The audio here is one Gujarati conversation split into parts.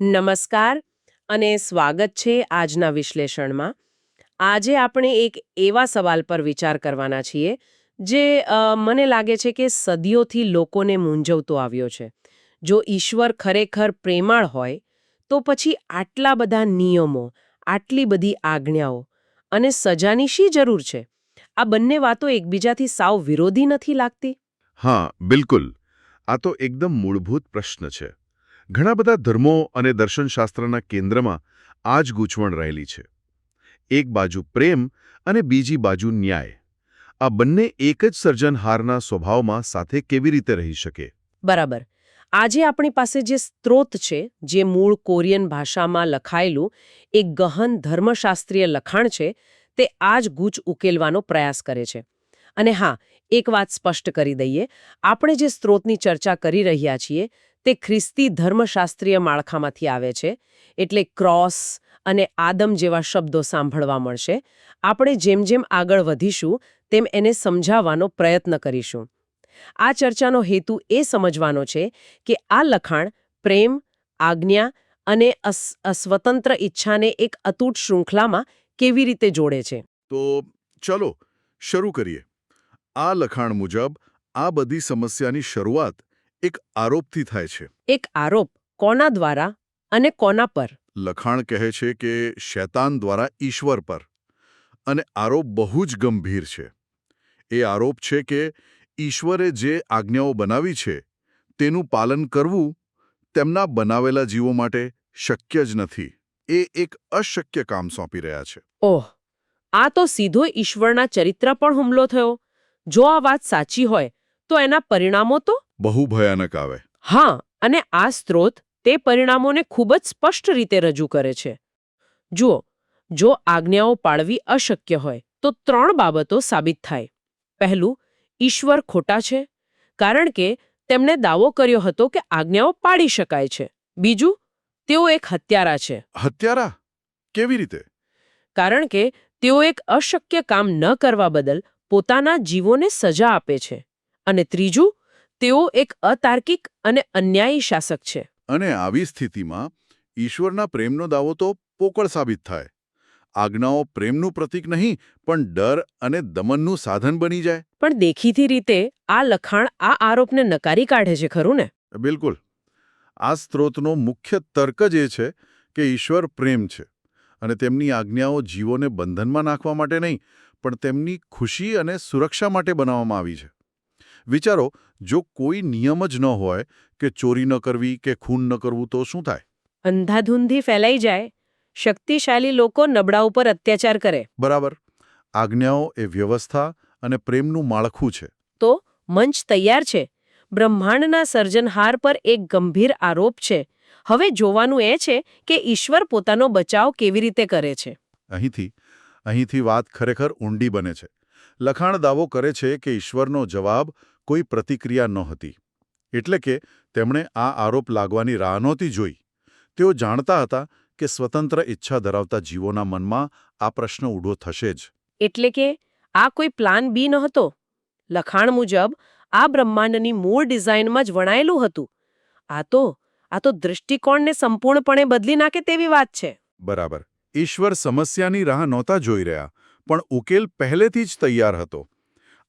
નમસ્કાર અને સ્વાગત છે આજના વિશ્લેષણમાં. આજે આપણે એક એવા સવાલ પર વિચાર કરવાના છીએ જે મને લાગે છે કે સદીઓથી લોકોને મૂંઝવતો આવ્યો છે. જો ઈશ્વર ખરેખર પ્રેમાળ હોય તો પછી આટલા બધા નિયમો, આટલી બધી આજ્ઞાઓ અને સજાની શી જરૂર છે? આ બંને વાતો એકબીજાથી સાવ વિરોધી નથી લાગતી? હા, બિલકુલ. આ તો એકદમ મૂળભૂત પ્રશ્ન છે. ઘણા બધા ધર્મો અને દર્શનશાસ્ત્રના કેન્દ્રમાં આ જ ગૂંચવણ રહેલી છે. એક બાજુ પ્રેમ અને બીજી બાજુ ન્યાય. આ બંને એક જ સર્જનહારના સ્વભાવમાં સાથે કેવી રીતે રહી શકે? બરાબર. આજે આપણી પાસે જે સ્ત્રોત છે, જે મૂળ કોરિયન ભાષામાં લખાયેલું એક ગહન ધર્મશાસ્ત્રીય લખાણ છે, તે આ જ ગૂંચ ઉકેલવાનો પ્રયાસ કરે છે. અને હા, એક વાત સ્પષ્ટ કરી દઈએ, આપણે જે સ્ત્રોતની ચર્ચા કરી રહ્યા છીએ તે ખ્રિસ્તી ધર્મશાસ્ત્રીય માળખામાંથી આવે છે. એટલે ક્રોસ અને આદમ જેવા શબ્દો સાંભળવા મળશે. આપણે જેમ જેમ આગળ વધીશું તેમ એને સમજાવવાનો પ્રયત્ન કરીશું. આ ચર્ચાનો હેતુ એ સમજવાનો છે કે આ લખાણ પ્રેમ, આજ્ઞા અને સ્વતંત્ર ઈચ્છાને એક અતૂટ શૃંખલામાં કેવી રીતે જોડે છે. તો ચલો શરૂ કરીએ. આ લખાણ મુજબ આ બધી સમસ્યાની શરૂઆત એક આરોપથી થાય છે. એક આરોપ કોના દ્વારા અને કોના પર? લખાણ કહે છે કે શૈતાન દ્વારા ઈશ્વર પર. અને આરોપ બહુ જ ગંભીર છે. એ આરોપ છે કે ઈશ્વરે જે આજ્ઞાઓ બનાવી છે તેનું પાલન કરવું તેમના બનાવેલા જીવો માટે શક્ય જ નથી. એ એક અશક્ય કામ સોંપી રહ્યા છે. ઓહ, આ તો સીધો ઈશ્વરના ચરિત્ર પર હુમલો થયો. જો આ વાત સાચી હોય તો એના પરિણામો તો બહુ ભયાનક આવે. હા, અને આ સ્ત્રોત તે પરિણામોને ખૂબ જ સ્પષ્ટ રીતે રજૂ કરે છે. જુઓ, જો આજ્ઞાઓ પાળવી અશક્ય હોય તો 3 બાબતો સાબિત થાય. પહેલું, ઈશ્વર ખોટા છે, કારણ કે તેમણે દાવો કર્યો હતો કે આજ્ઞાઓ પાળી શકાય છે. બીજું, તેઓ એક હત્યારા છે. હત્યારા? કેવી રીતે? કારણ કે તેઓ એક અશક્ય કામ ન કરવા બદલ પોતાના જીવોને સજા આપે છે. અને ત્રીજું, તેઓ એક અતાર્કિક અને અન્યાયી શાસક છે. અને આવી સ્થિતિમાં ઈશ્વરના પ્રેમનો દાવો તો પોકળ સાબિત થાય. આજ્ઞાઓ પ્રેમનું પ્રતીક નહીં, પણ ડર અને દમનનું સાધન બની જાય. પણ દેખીતી રીતે આ લખાણ આ આરોપને નકારી કાઢે છે, ખરું ને? બિલકુલ. આ સ્ત્રોતનો મુખ્ય તર્ક જ એ છે કે ઈશ્વર પ્રેમ છે અને તેમની આજ્ઞાઓ જીવોને બંધનમાં નાખવા માટે નહીં, પણ તેમની ખુશી અને સુરક્ષા માટે બનાવવામાં આવી છે. વિચારો, જો કોઈ નિયમ જ ન હોય કે ચોરી ન કરવી કે ખૂન ન કરવું, તો શું થાય? અંધાધૂંધી ફેલાઈ જાય. શક્તિશાળી લોકો નબળા ઉપર અત્યાચાર કરે. બરાબર. આજ્ઞાઓ એ વ્યવસ્થા અને પ્રેમનું માળખું છે. તો મંચ તૈયાર છે. બ્રહ્માંડના સર્જનહાર પર એક ગંભીર આરોપ છે. હવે જોવાનું એ છે કે ઈશ્વર પોતાનો બચાવ કેવી રીતે કરે છે. અહીંથી વાત ખરેખર ઊંડી બને છે. લખાણ દાવો કરે છે કે ઈશ્વરનો જવાબ કોઈ પ્રતિક્રિયા નહોતી. એટલે કે તેમણે આ આરોપ લાગવાની રાહ નહોતી જોઈ. તેઓ જાણતા હતા કે સ્વતંત્ર ઈચ્છા ધરાવતા જીવોના મનમાં આ પ્રશ્ન ઊભો થશે જ. એટલે કે આ કોઈ પ્લાન બી નહોતો. લખાણ મુજબ આ બ્રહ્માંડની મૂળ ડિઝાઇનમાં જ વણાયેલું હતું. આ તો દૃષ્ટિકોણને સંપૂર્ણપણે બદલી નાખે તેવી વાત છે. બરાબર. ઈશ્વર સમસ્યાની રાહ નહોતા જોઈ રહ્યા, પણ ઉકેલ પહેલેથી જ તૈયાર હતો.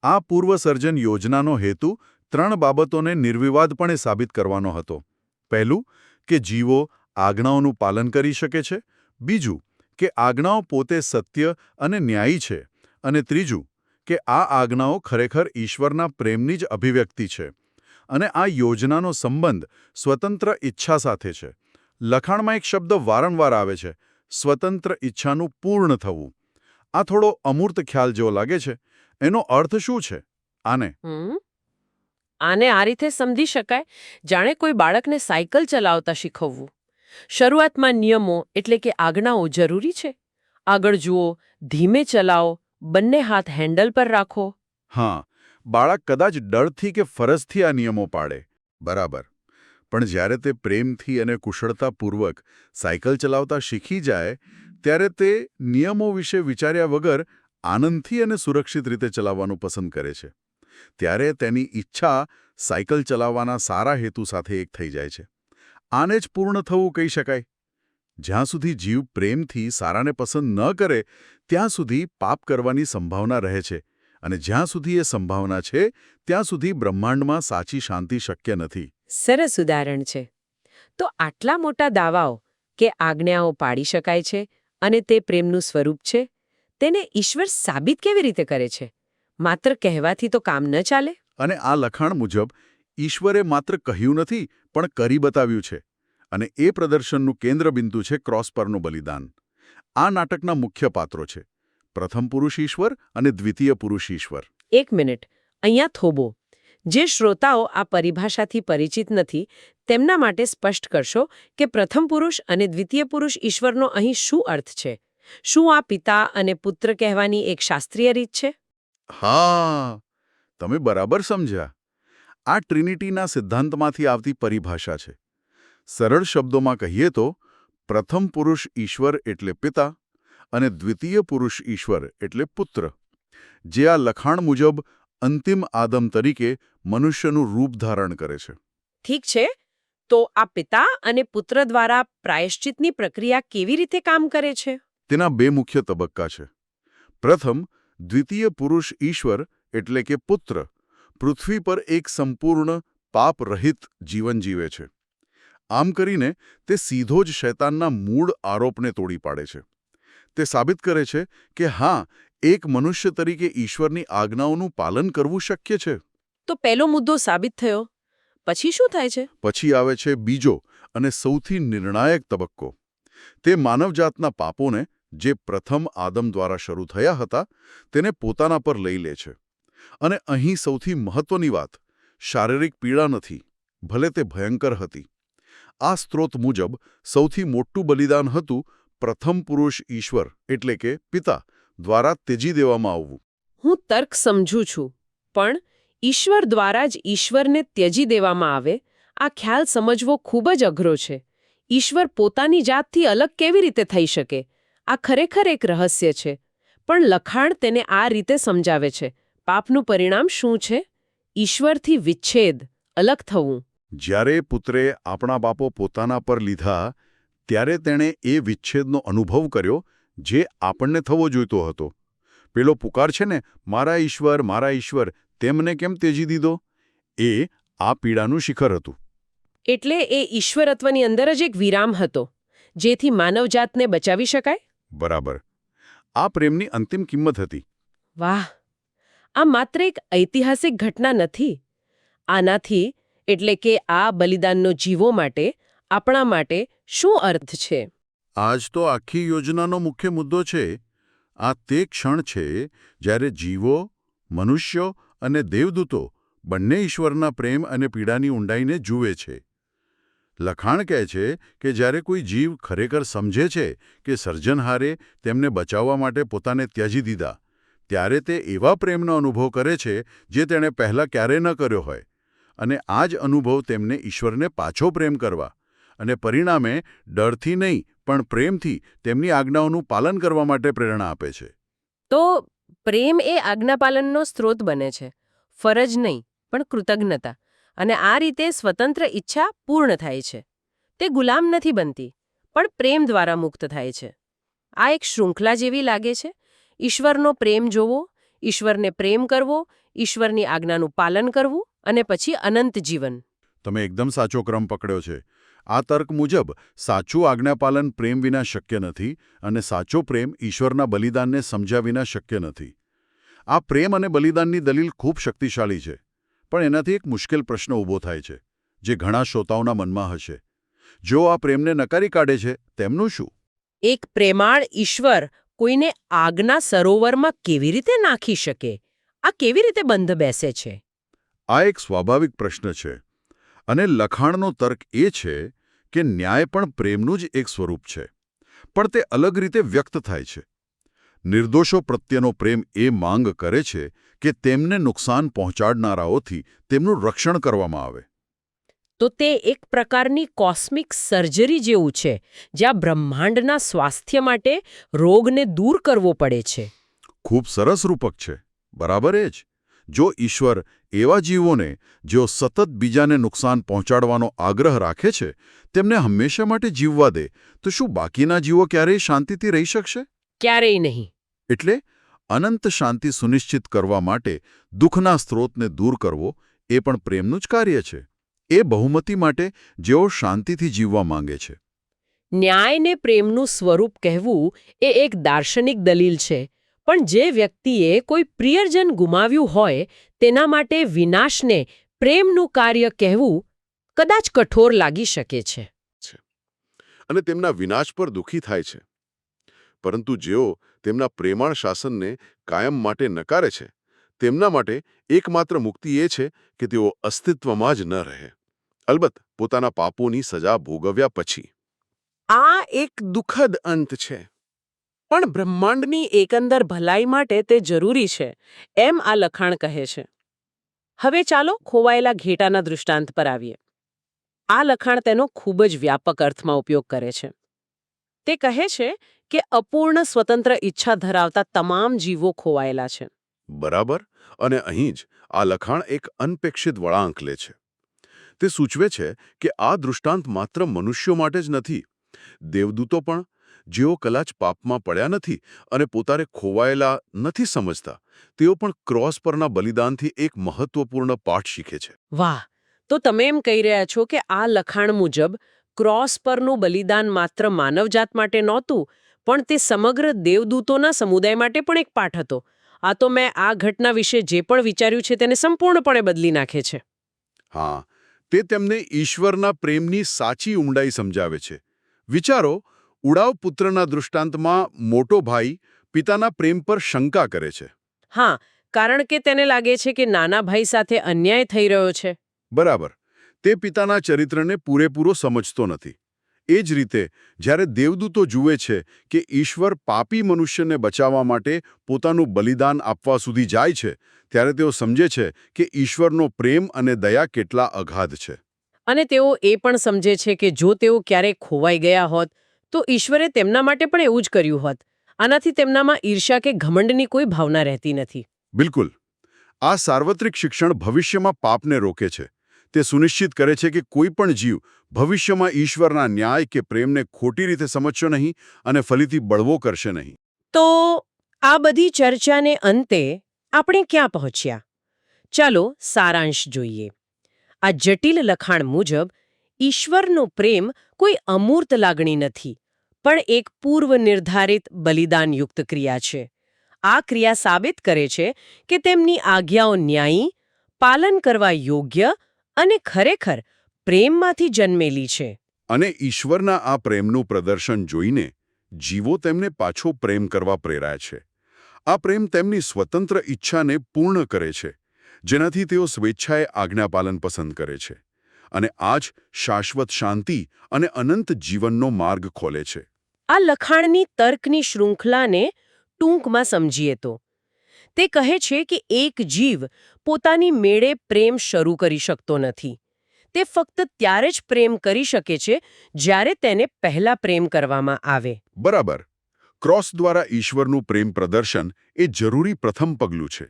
આ પૂર્વસર્જન યોજનાનો હેતુ 3 બાબતોને નિર્વિવાદપણે સાબિત કરવાનો હતો. પહેલું, કે જીવો આજ્ઞાઓનું પાલન કરી શકે છે. બીજું, કે આજ્ઞાઓ પોતે સત્ય અને ન્યાયી છે. અને ત્રીજું, કે આ આજ્ઞાઓ ખરેખર ઈશ્વરના પ્રેમની જ અભિવ્યક્તિ છે. અને આ યોજનાનો સંબંધ સ્વતંત્ર ઈચ્છા સાથે છે. લખાણમાં એક શબ્દ વારંવાર આવે છે: સ્વતંત્ર ઈચ્છાનું પૂર્ણ થવું. આ થોડો અમૂર્ત ખ્યાલ જેવો લાગે છે. એનો અર્થ શું છે? આને આ રીતે સમજી શકાય, જાણે કોઈ બાળકને સાયકલ ચલાવતા શીખવવું. શરૂઆતમાં નિયમો એટલે કે આજ્ઞાઓ જરૂરી છે. આગળ જુઓ, ધીમે ચલાવો, બંને હાથ હેન્ડલ પર રાખો. હા, બાળક કદાચ ડરથી કે ફરજથી આ નિયમો પાડે. બરાબર. પણ જ્યારે તે પ્રેમથી અને કુશળતાપૂર્વક સાયકલ ચલાવતા શીખી જાય, ત્યારે તે નિયમો વિશે વિચાર્યા વગર આનંદથી અને સુરક્ષિત રીતે ચલાવવાનું પસંદ કરે છે. ત્યારે તેની ઈચ્છા સાયકલ ચલાવવાના સારા હેતુ સાથે એક થઈ જાય છે. આને જ પૂર્ણ થવું કહી શકાય. જ્યાં સુધી જીવ પ્રેમથી સારાને પસંદ ન કરે ત્યાં સુધી પાપ કરવાની સંભાવના રહે છે, અને જ્યાં સુધી એ સંભાવના છે ત્યાં સુધી બ્રહ્માંડમાં સાચી શાંતિ શક્ય નથી. સરસ ઉદાહરણ છે. તો આટલા મોટા દાવાઓ કે આજ્ઞાઓ પાડી શકાય છે અને તે પ્રેમનું સ્વરૂપ છે, તેને ઈશ્વર સાબિત કેવી રીતે કરે છે? માત્ર કહેવાથી તો કામ ન ચાલે. અને આ લખાણ મુજબ ઈશ્વરે માત્ર કહ્યું નથી પણ કરી બતાવ્યું છે. અને એ પ્રદર્શનનું કેન્દ્રબિંદુ છે ક્રોસ પરનું બલિદાન. આ નાટકના મુખ્ય પાત્રો છે પ્રથમ પુરુષ ઈશ્વર અને દ્વિતીય પુરુષ ઈશ્વર. એક મિનિટ, અહીંયા થોભો. જે શ્રોતાઓ આ પરિભાષાથી પરિચિત નથી તેમના માટે સ્પષ્ટ કરશો કે પ્રથમ પુરુષ અને દ્વિતીય પુરુષ ઈશ્વરનો અહીં શું અર્થ છે? શું આ પિતા અને પુત્ર કહેવાની એક શાસ્ત્રીય રીત છે? હા, તમે બરાબર સમજ્યા. આ ટ્રિનિટીના સિદ્ધાંતમાંથી આવતી પરિભાષા છે. સરળ શબ્દોમાં કહીએ તો પ્રથમ પુરુષ ઈશ્વર એટલે પિતા અને દ્વિતીય પુરુષ ઈશ્વર એટલે પુત્ર, જે આ લખાણ મુજબ અંતિમ આદમ તરીકે મનુષ્યનું રૂપ ધારણ કરે છે. ઠીક છે, તો આ પિતા અને પુત્ર દ્વારા પ્રાયશ્ચિતની પ્રક્રિયા કેવી રીતે કામ કરે છે? તેના બે મુખ્ય તબક્કા છે. પ્રથમ, દ્વિતીય પુરુષ ઈશ્વર એટલે કે પુત્ર પૃથ્વી પર એક સંપૂર્ણ પાપ-રહિત જીવન જીવે છે. આમ કરીને તે સીધો જ શૈતાનના મૂળ આરોપને તોડી પાડે છે. તે સાબિત કરે છે કે હા, એક મનુષ્ય તરીકે ઈશ્વરની આજ્ઞાઓનું પાલન કરવું શક્ય છે. તો પહેલો મુદ્દો સાબિત થયો. પછી શું થાય છે? પછી આવે છે બીજો અને સૌથી નિર્ણાયક તબક્કો. તે માનવજાતના પાપોને, જે પ્રથમ આદમ દ્વારા શરૂ થયા હતા, તેને પોતાના પર લઈ લે છે. અને અહીં સૌથી મહત્વની વાત, શારીરિક પીડા નથી, ભલે તે ભયંકર હતી. આ સ્ત્રોત મુજબ સૌથી મોટું બલિદાન હતું પ્રથમ પુરુષ ઈશ્વર એટલે કે પિતા દ્વારા ત્યજી દેવામાં આવવું. હું તર્ક સમજું છું, પણ ઈશ્વર દ્વારા જ ઈશ્વરને ત્યજી દેવામાં આવે, આ ખ્યાલ સમજવો ખૂબ જ અઘરો છે. ઈશ્વર પોતાની જાતથી અલગ કેવી રીતે થઈ શકે? આ ખરેખર એક રહસ્ય છે. પણ લખાણ તેને આ રીતે સમજાવે છે. પાપનું પરિણામ શું છે? ઈશ્વરથી વિચ્છેદ, અલગ થવું. જ્યારે પુત્રે આપણા પાપો પોતાના પર લીધા ત્યારે તેણે એ વિચ્છેદનો અનુભવ કર્યો જે આપણને થવો જોઈતો હતો. પેલો પુકાર છે ને, મારા ઈશ્વર, તેમને કેમ ત્યજી દીધો? એ આ પીડાનું શિખર હતું. એટલે એ ઈશ્વરત્વની અંદર જ એક વિરામ હતો, જેથી માનવજાતને બચાવી શકાય? બરાબર. આ પ્રેમની અંતિમ કિંમત હતી. વાહ! આ માત્ર એક ઐતિહાસિક ઘટના નથી. આનાથી એટલે કે આ બલિદાનનો જીવો માટે, આપણા માટે શું અર્થ છે? આજ તો આખી યોજનાનો મુખ્ય મુદ્દો છે. આ તે ક્ષણ છે જ્યારે જીવો, મનુષ્યો અને દેવદૂતો બંને ઈશ્વરના પ્રેમ અને પીડાની ઊંડાઈને જુએ છે. લખાણ કહે છે કે જ્યારે કોઈ જીવ ખરેખર સમજે છે કે સર્જનહારે તેમને બચાવવા માટે પોતાને ત્યજી દીધા, ત્યારે તે એવા પ્રેમનો અનુભવ કરે છે જે તેણે પહેલાં ક્યારેય ન કર્યો હોય. અને આ જ અનુભવ તેમને ઈશ્વરને પાછો પ્રેમ કરવા અને પરિણામે ડરથી નહીં પણ પ્રેમથી તેમની આજ્ઞાઓનું પાલન કરવા માટે પ્રેરણા આપે છે. તો પ્રેમ એ આજ્ઞાપાલનનો સ્ત્રોત બને છે, ફરજ નહીં પણ કૃતજ્ઞતા. અને આ રીતે સ્વતંત્ર ઈચ્છા પૂર્ણ થાય છે. તે ગુલામ નથી બનતી, પણ પ્રેમ દ્વારા મુક્ત થાય છે. આ એક શૃંખલા જેવી લાગે છે. ઈશ્વરનો પ્રેમ જોવો, ઈશ્વરને પ્રેમ કરવો, ઈશ્વરની આજ્ઞાનું પાલન કરવું અને પછી અનંત જીવન. તમે એકદમ સાચો ક્રમ પકડ્યો છે. આ તર્ક મુજબ સાચું આજ્ઞાપાલન પ્રેમ વિના શક્ય નથી અને સાચો પ્રેમ ઈશ્વરના બલિદાનને સમજ્યા વિના શક્ય નથી. આ પ્રેમ અને બલિદાનની દલીલ ખૂબ શક્તિશાળી છે, પણ એનાથી એક મુશ્કેલ પ્રશ્ન ઊભો થાય છે, જે ઘણા શ્રોતાઓના મનમાં હશે. જો આ પ્રેમને નકારી કાઢે છે, તેમનું શું? એક પ્રેમાળ ઈશ્વર કોઈને આગના સરોવરમાં કેવી રીતે નાખી શકે? આ કેવી રીતે બંધ બેસે છે? આ એક સ્વાભાવિક પ્રશ્ન છે. અને લખાણનો તર્ક એ છે કે ન્યાય પણ પ્રેમનું જ એક સ્વરૂપ છે, પણ તે અલગ રીતે વ્યક્ત થાય છે. નિર્દોષો પ્રત્યેનો પ્રેમ એ માંગ કરે છે કે તેમને નુકસાન પહોંચાડનારાઓથી તેમનું રક્ષણ કરવામાં આવે. તો તે એક પ્રકારની કોસ્મિક સર્જરી જેવું છે, જ્યાં બ્રહ્માંડના સ્વાસ્થ્ય માટે રોગને દૂર કરવો પડે છે. ખૂબ સરસ રૂપક છે. બરાબર એ જ. જો ઈશ્વર એવા જીવોને જેઓ સતત બીજાને નુકસાન પહોંચાડવાનો આગ્રહ રાખે છે તેમને હંમેશા માટે જીવવા દે તો શું બાકીના જીવો ક્યારેય શાંતિથી રહી શકશે? ક્યારેય નહીં. એટલે અનંત શાંતિ સુનિશ્ચિત કરવા માટે દુઃખના સ્ત્રોતને દૂર કરવો એ પણ પ્રેમનું જ કાર્ય છે. એ બહુમતી માટે જેઓ શાંતિથી જીવવા માંગે છે. ન્યાયને પ્રેમનું સ્વરૂપ કહેવું એ એક દાર્શનિક દલીલ છે, પણ જે વ્યક્તિએ કોઈ પ્રિયજન ગુમાવ્યું હોય તેના માટે વિનાશને પ્રેમનું કાર્ય કહેવું કદાચ કઠોર લાગી શકે છે. અને તેમના વિનાશ પર દુઃખી થાય છે. પરંતુ જેઓ તેમના પ્રેમાળ શાસનને કાયમ માટે નકારે છે તેમના માટે એકમાત્ર મુક્તિ એ છે કે તેઓ અસ્તિત્વમાં જ ન રહે, અલબત્ત પોતાના પાપોની સજા ભોગવ્યા પછી. આ એક દુઃખદ અંત છે, પણ બ્રહ્માંડની એકંદર ભલાઈ માટે તે જરૂરી છે, એમ આ લખાણ કહે છે. હવે ચાલો ખોવાયેલા ઘેટાના દૃષ્ટાંત પર આવીએ. આ લખાણ તેનો ખૂબ જ વ્યાપક અર્થમાં ઉપયોગ કરે છે. તે કહે છે કે અપૂર્ણ સ્વતંત્ર ઈચ્છા ધરાવતા તમામ જીવો ખોવાયેલા છે. બરાબર. અને અહીં જ આ લખાણ એક અનપેક્ષિત વળાંક લે છે. તે સૂચવે છે કે આ દૃષ્ટાંત માત્ર મનુષ્યો માટે જ નથી. દેવદૂતો પણ, જેઓ કદાચ પાપમાં પડ્યા નથી અને પોતાને ખોવાયેલા નથી સમજતા, તેઓ પણ ક્રોસ પરના બલિદાનથી એક મહત્વપૂર્ણ પાઠ શીખે છે. વાહ! તો તમે એમ કહી રહ્યા છો કે આ લખાણ મુજબ ક્રોસ પરનું બલિદાન માત્ર માનવજાત માટે નહોતું, પણ તે સમગ્ર દેવદૂતોના સમુદાય માટે પણ એક પાઠ હતો. આ તો મેં આ ઘટના વિશે જે પણ વિચાર્યું છે તેને સંપૂર્ણપણે બદલી નાખે છે. હા, તે તેમને ઈશ્વરના પ્રેમની સાચી ઊંડાઈ સમજાવે છે. વિચારો, ઉડાવ પુત્રના દૃષ્ટાંતમાં મોટો ભાઈ પિતાના પ્રેમ પર શંકા કરે છે. હા, કારણ કે તેને લાગે છે કે નાના ભાઈ સાથે અન્યાય થઈ રહ્યો છે. બરાબર. તે પિતાના ચરિત્રને પૂરેપૂરો સમજતો નથી. એ જ રીતે જ્યારે દેવદૂતો જુએ છે કે ઈશ્વર પાપી મનુષ્યને બચાવવા માટે પોતાનું બલિદાન આપવા સુધી જાય છે, ત્યારે તેઓ સમજે છે કે ઈશ્વરનો પ્રેમ અને દયા કેટલા અગાધ છે. અને તેઓ એ પણ સમજે છે કે જો તેઓ ક્યારેક ખોવાઈ ગયા હોત તો ઈશ્વરે તેમના માટે પણ એવું જ કર્યું હોત. આનાથી તેમનામાં ઈર્ષ્યા કે ઘમંડની કોઈ ભાવના રહેતી નથી. બિલકુલ. આ સાર્વત્રિક શિક્ષણ ભવિષ્યમાં પાપને રોકે છે. તે સુનિશ્ચિત કરે છે કે કોઈ પણ જીવ ભવિષ્યમાં ઈશ્વરના ન્યાય કે પ્રેમને ખોટી રીતે સમજશો નહીં અને ફરીથી બળવો કરશે નહીં. તો આ બધી ચર્ચાને અંતે આપણે ક્યાં પહોંચ્યા? ચાલો સારાંશ જોઈએ. આ જટિલ લખાણ મુજબ ઈશ્વરનો પ્રેમ કોઈ અમૂર્ત લાગણી નથી, પણ એક પૂર્વ નિર્ધારિત બલિદાનયુક્ત ક્રિયા છે. આ ક્રિયા સાબિત કરે છે કે તેમની આજ્ઞાઓ ન્યાયી, પાલન કરવા યોગ્ય અને ખરેખર પ્રેમમાંથી જન્મેલી છે. અને ઈશ્વરના આ પ્રેમનું પ્રદર્શન જોઈને જીવો તેમને પાછો પ્રેમ કરવા પ્રેરાય છે. આ પ્રેમ તેમની સ્વતંત્ર ઈચ્છાને પૂર્ણ કરે છે, જેનાથી તેઓ સ્વેચ્છાએ આજ્ઞાપાલન પસંદ કરે છે. અને આ જ શાશ્વત શાંતિ અને અનંત જીવનનો માર્ગ ખોલે છે. આ લખાણની તર્કની શૃંખલાને ટૂંકમાં સમજીએ તો તે કહે છે કે એક જીવ પોતાની મેળે પ્રેમ શરૂ કરી શકતો નથી. તે ફક્ત ત્યારે જ પ્રેમ કરી શકે છે જ્યારે તેને પહેલા પ્રેમ કરવામાં આવે. બરાબર. ક્રોસ દ્વારા ઈશ્વરનું પ્રેમ પ્રદર્શન એ જરૂરી પ્રથમ પગલું છે.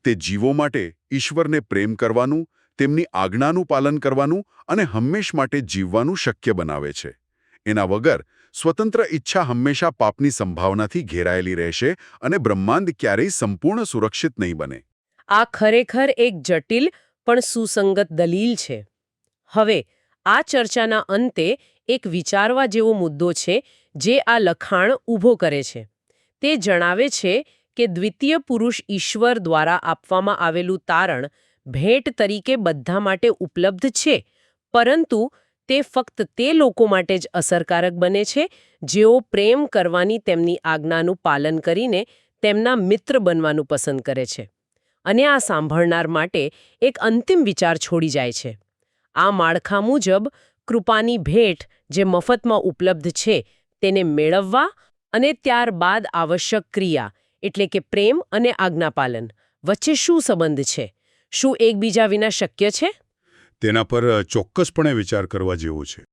તે જીવો માટે ઈશ્વરને પ્રેમ કરવાનું, તેમની આજ્ઞાનું પાલન કરવાનું અને હંમેશ માટે જીવવાનું શક્ય બનાવે છે. એના વગર સ્વતંત્ર ઈચ્છા હંમેશા પાપની સંભાવનાથી ઘેરાયેલી રહેશે અને બ્રહ્માંડ ક્યારેય સંપૂર્ણ સુરક્ષિત નહીં બને. આ ખરેખર એક જટિલ પણ સુસંગત દલીલ છે. હવે આ ચર્ચાના અંતે એક વિચારવા જેવો મુદ્દો છે જે આ લખાણ ઊભો કરે છે. તે જણાવે છે કે દ્વિતીય પુરુષ ઈશ્વર દ્વારા આપવામાં આવેલું તારણ ભેટ તરીકે બધા માટે ઉપલબ્ધ છે, પરંતુ તે ફક્ત તે લોકો માટે જ અસરકારક બને છે જેઓ પ્રેમ કરવાની તેમની આજ્ઞાનું પાલન કરીને તેમના મિત્ર બનવાનું પસંદ કરે છે. અને આ સાંભળનાર માટે એક અંતિમ વિચાર છોડી જાય છે. આ માળખા મુજબ કૃપાની ભેટ જે મફતમાં ઉપલબ્ધ છે તેને મેળવવા અને ત્યારબાદ આવશ્યક ક્રિયા એટલે કે પ્રેમ અને આજ્ઞાપાલન વચ્ચે શું સંબંધ છે? શું એકબીજા વિના શક્ય છે? તેના પર ચોક્કસપણે વિચાર કરવા જેવો છે.